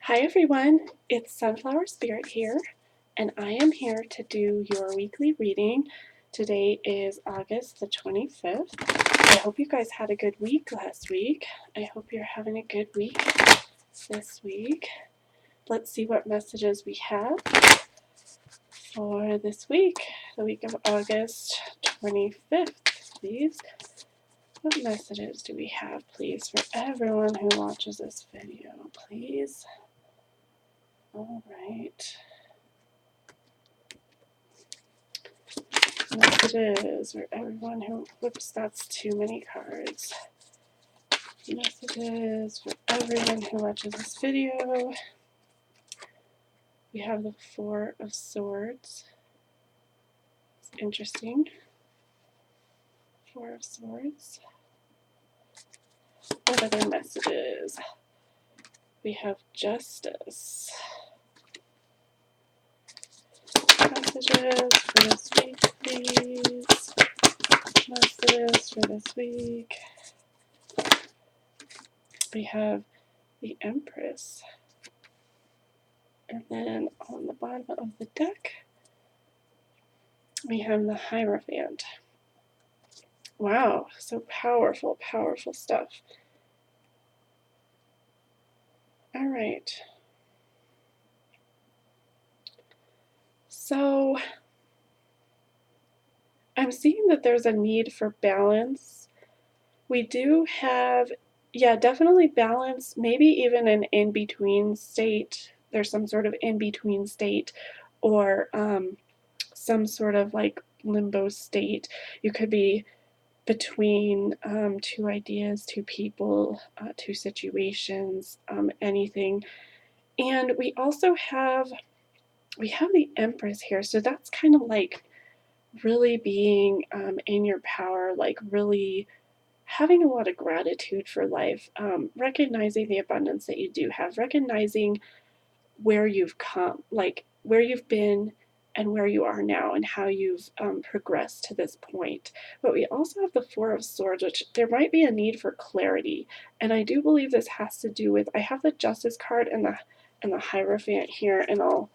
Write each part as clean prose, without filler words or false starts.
Hi everyone, it's Sunflower Spirit here, and I am here to do your weekly reading. Today is August the 25th. I hope you guys had a good week last week. I hope you're having a good week this week. Let's see what messages we have for this week, the week of August 25th, please. What messages do we have, please, for everyone who watches this video, please? All right. Messages for everyone who, whoops, that's too many cards. Messages for everyone who watches this video. We have the Four of Swords. It's interesting. Four of Swords. What other messages? We have Justice. Messages for this week, please. Messages for this week. We have the Empress. And then on the bottom of the deck, we have the Hierophant. Wow, so powerful, powerful stuff. All right. So I'm seeing that there's a need for balance. We do have, yeah, definitely balance, maybe even an in-between state. There's some sort of in-between state or some sort of like limbo state. You could be between two ideas, two people, two situations, anything. And we also have, the Empress here, so that's kind of like really being in your power, like really having a lot of gratitude for life, recognizing the abundance that you do have, recognizing where you've come, like where you've been and where you are now and how you've progressed to this point. But we also have the Four of Swords, which there might be a need for clarity. And I do believe this has to do with, I have the Justice card and the Hierophant here, and I'll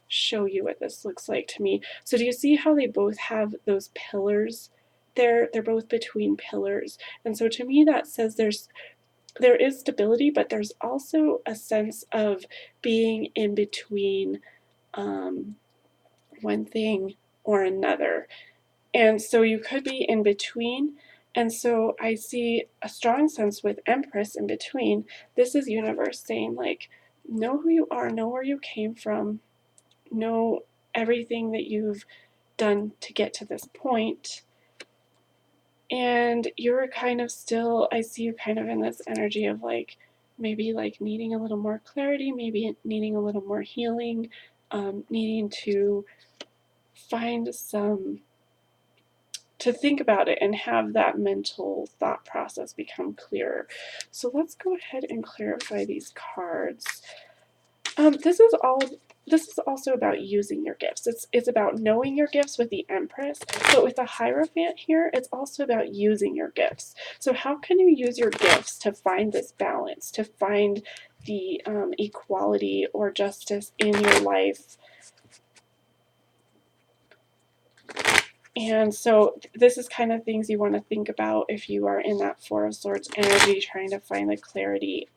show you what this looks like to me. So do you see how they both have those pillars? They're both between pillars. And so to me that says there is stability, but there's also a sense of being in between one thing or another. And so you could be in between. And so I see a strong sense with Empress in between. This is universe saying, like, know who you are, know where you came from, know everything that you've done to get to this point. And you're kind of still, I see you kind of in this energy of like, maybe like needing a little more clarity, maybe needing a little more healing, needing to find some, to think about it and have that mental thought process become clearer. So let's go ahead and clarify these cards. This is also about using your gifts. It's about knowing your gifts with the Empress, but with the Hierophant here, it's also about using your gifts. So how can you use your gifts to find this balance, to find the equality or justice in your life? And so this is kind of things you want to think about if you are in that Four of Swords energy, trying to find the clarity.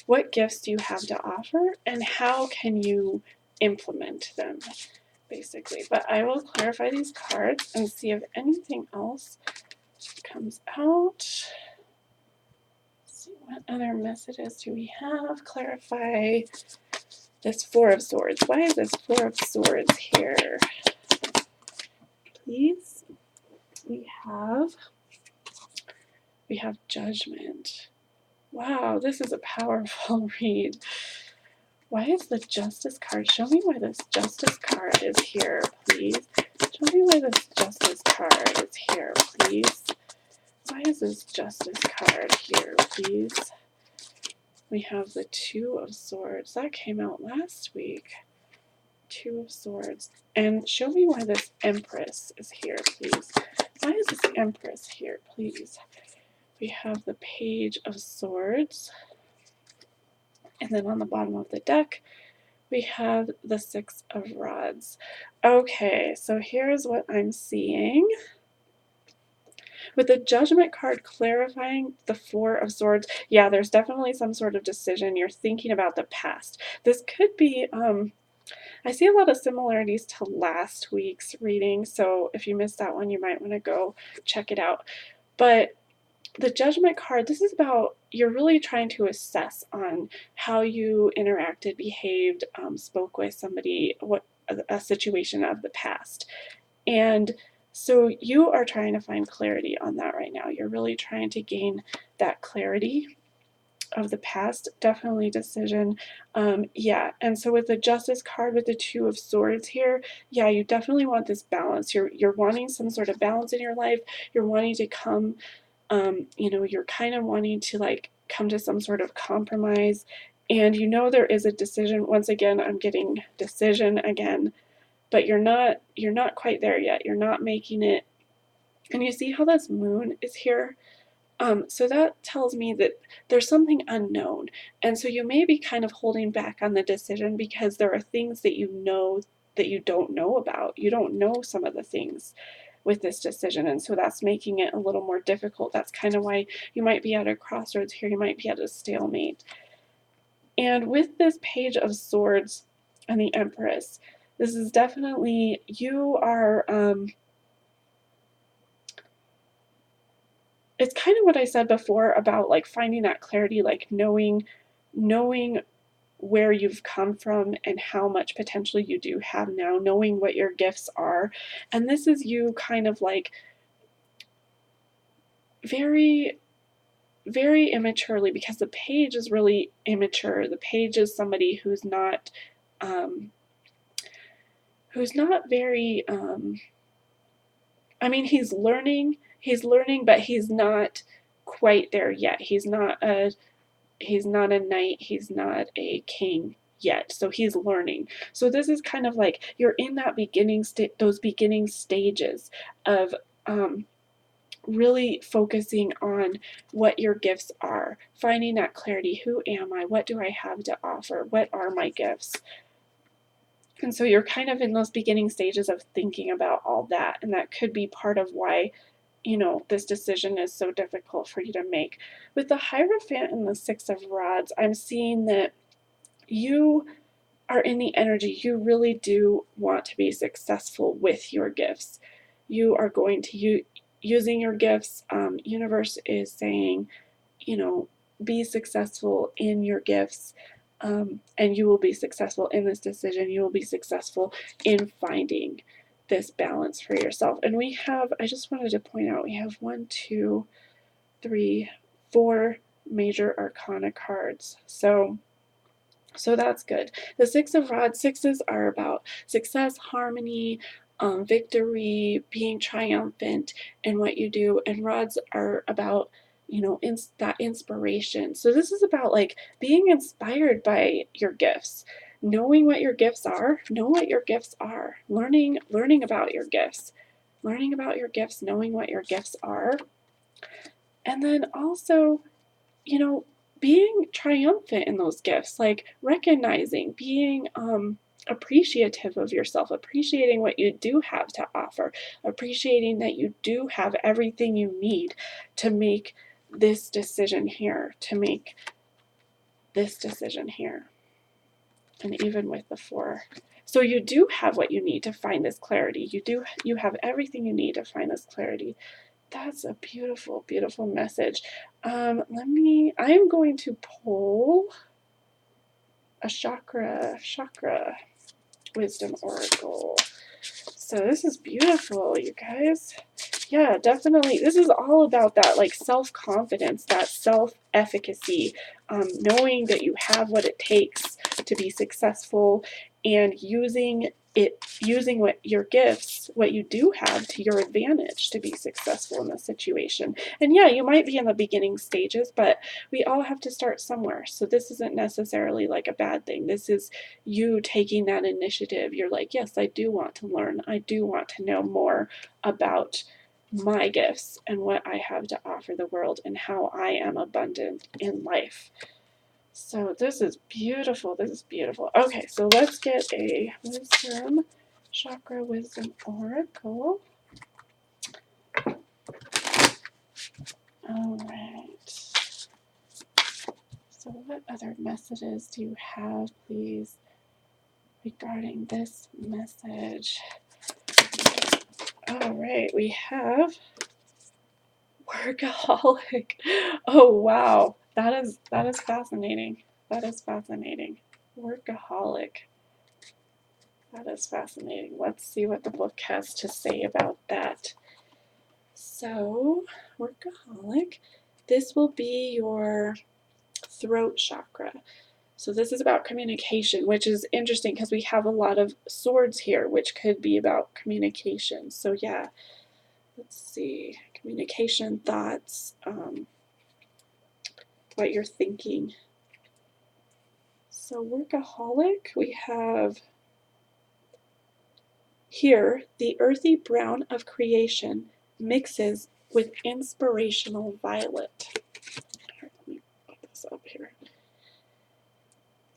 What gifts do you have to offer, and how can you implement them, basically? But I will clarify these cards and see if anything else comes out. Let's see, what other messages do we have? Clarify this Four of Swords. Why is this Four of Swords here? Please. We have Judgment. Wow, this is a powerful read. Why is the Justice card? Show me why this Justice card is here, please. Show me why this Justice card is here, please. Why is this Justice card here, please? We have the Two of Swords. That came out last week. Two of Swords. And show me why this Empress is here, please. Why is this Empress here, please? We have the Page of Swords. And then on the bottom of the deck, we have the Six of Rods. Okay, so here's what I'm seeing. With the Judgment card clarifying the Four of Swords, yeah, there's definitely some sort of decision. You're thinking about the past. This could be, I see a lot of similarities to last week's reading, so if you missed that one, you might want to go check it out. But the Judgment card, this is about, you're really trying to assess on how you interacted, behaved, spoke with somebody, what a situation of the past. And so you are trying to find clarity on that right now. You're really trying to gain that clarity of the past. Definitely decision. Yeah, and so with the Justice card with the Two of Swords here, yeah, you definitely want this balance. You're wanting some sort of balance in your life. You're wanting to come, you know, you're kind of wanting to like come to some sort of compromise. And you know there is a decision. Once again, I'm getting decision again, but you're not quite there yet. You're not making it. And you see how this moon is here? So that tells me that there's something unknown. And so you may be kind of holding back on the decision because there are things that you know that you don't know about. You don't know some of the things with this decision. And so that's making it a little more difficult. That's kind of why you might be at a crossroads here. You might be at a stalemate. And with this Page of Swords and the Empress, this is definitely, you are, it's kind of what I said before about like finding that clarity, like knowing where you've come from and how much potential you do have now, knowing what your gifts are. And this is you kind of like very, very immaturely, because the page is really immature. The page is somebody who's not very, I mean, he's learning, but he's not quite there yet. He's not a knight, he's not a king yet. So he's learning. So this is kind of like you're in that those beginning stages of really focusing on what your gifts are, finding that clarity. Who am I? What do I have to offer? What are my gifts? And so you're kind of in those beginning stages of thinking about all that, and that could be part of why, you know, this decision is so difficult for you to make. With the Hierophant and the Six of Rods, I'm seeing that you are in the energy. You really do want to be successful with your gifts. You are going to using your gifts. Universe is saying, you know, be successful in your gifts. And you will be successful in this decision. You will be successful in finding this balance for yourself. And we have, I just wanted to point out, we have 1, 2, 3, 4 major arcana cards. So that's good. The Six of Rods, sixes are about success, harmony, victory, being triumphant in what you do, and rods are about, you know, that inspiration. So this is about like being inspired by your gifts, knowing what your gifts are, learning about your gifts, knowing what your gifts are, and then also, you know, being triumphant in those gifts, like recognizing, being appreciative of yourself, appreciating what you do have to offer, appreciating that you do have everything you need to make this decision here, And even with the Four. So you do have what you need to find this clarity. You have everything you need to find this clarity. That's a beautiful, beautiful message. I'm going to pull a chakra wisdom oracle. So this is beautiful, you guys. Yeah, definitely. This is all about that like self-confidence, that self-efficacy, knowing that you have what it takes to be successful, and using what your gifts, what you do have, to your advantage to be successful in this situation. And yeah, you might be in the beginning stages, but we all have to start somewhere. So this isn't necessarily like a bad thing. This is you taking that initiative. You're like, yes, I do want to learn. I do want to know more about my gifts and what I have to offer the world and how I am abundant in life. So this is beautiful. This is beautiful. Okay, so let's get a wisdom, chakra wisdom oracle. All right. So what other messages do you have, please, regarding this message? All right, we have workaholic. Oh wow, that is fascinating. That is fascinating. Workaholic. That is fascinating. Let's see what the book has to say about that. So, workaholic. This will be your throat chakra. So this is about communication, which is interesting because we have a lot of swords here, which could be about communication. So yeah, let's see, communication, thoughts, what you're thinking. So workaholic, we have here the earthy brown of creation mixes with inspirational violet. Here, let me put this up here.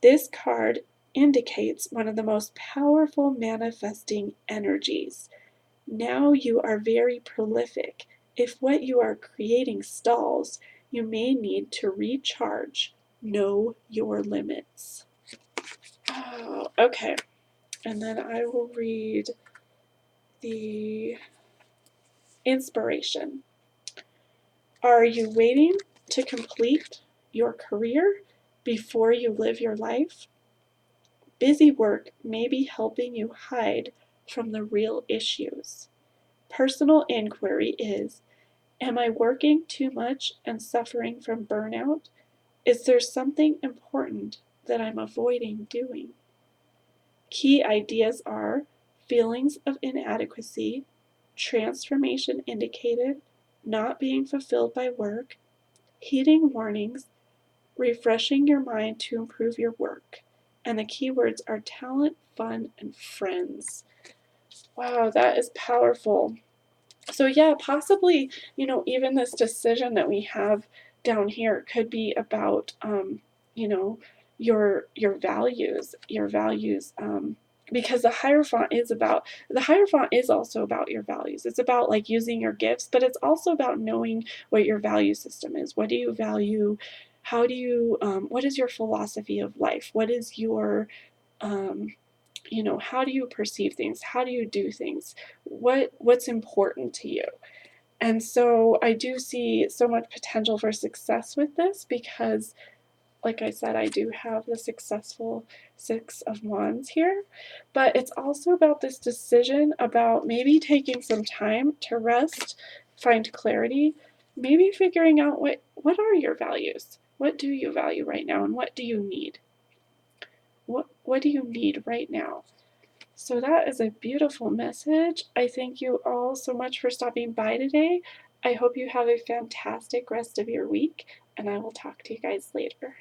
This card indicates one of the most powerful manifesting energies. Now you are very prolific. If what you are creating stalls, you may need to recharge. Know your limits. Oh, okay. And then I will read the inspiration. Are you waiting to complete your career before you live your life? Busy work may be helping you hide from the real issues. Personal inquiry is, am I working too much and suffering from burnout? Is there something important that I'm avoiding doing? Key ideas are feelings of inadequacy, transformation indicated, not being fulfilled by work, heeding warnings, refreshing your mind to improve your work. And the keywords are talent, fun, and friends. Wow, that is powerful. So yeah, possibly, even this decision that we have down here could be about, you know, your values, because the Hierophant is also about your values. It's about like using your gifts, but it's also about knowing what your value system is. What do you value? How do you, what is your philosophy of life? What is your, um, how do you perceive things? How do you do things? What's important to you? And so I do see so much potential for success with this because, like I said, I do have the successful Six of Wands here. But it's also about this decision about maybe taking some time to rest, find clarity, maybe figuring out what are your values? What do you value right now and what do you need? What do you need right now? So that is a beautiful message. I thank you all so much for stopping by today. I hope you have a fantastic rest of your week, and I will talk to you guys later.